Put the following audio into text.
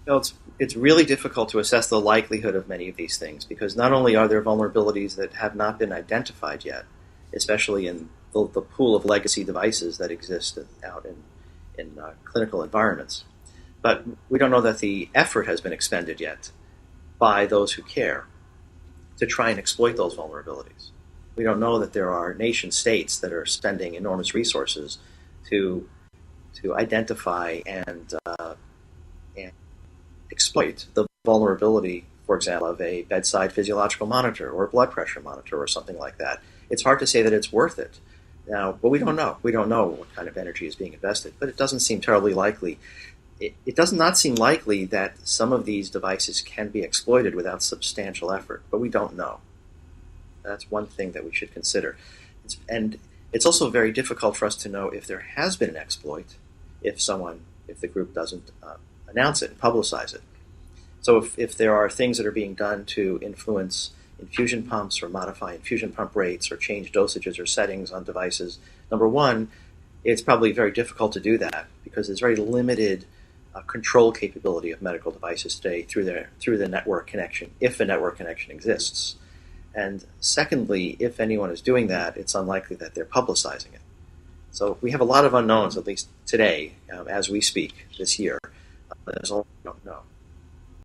No, it's really difficult to assess the likelihood of many of these things because not only are there vulnerabilities that have not been identified yet, especially in the pool of legacy devices that exist out in clinical environments, but we don't know that the effort has been expended yet by those who care to try and exploit those vulnerabilities. We don't know that there are nation states that are spending enormous resources to identify and exploit the vulnerability, for example, of a bedside physiological monitor or a blood pressure monitor or something like that. It's hard to say that it's worth it. Now, but we don't know. We don't know what kind of energy is being invested, but it doesn't seem terribly likely. It does not seem likely that some of these devices can be exploited without substantial effort, but we don't know. That's one thing that we should consider. And it's also very difficult for us to know if there has been an exploit if the group doesn't announce it and publicize it. So if there are things that are being done to influence infusion pumps or modify infusion pump rates or change dosages or settings on devices, number one, it's probably very difficult to do that because there's very limited control capability of medical devices today through the network connection, if a network connection exists. And secondly, if anyone is doing that, it's unlikely that they're publicizing it. So we have a lot of unknowns, at least today, as we speak this year. There's a lot we don't know.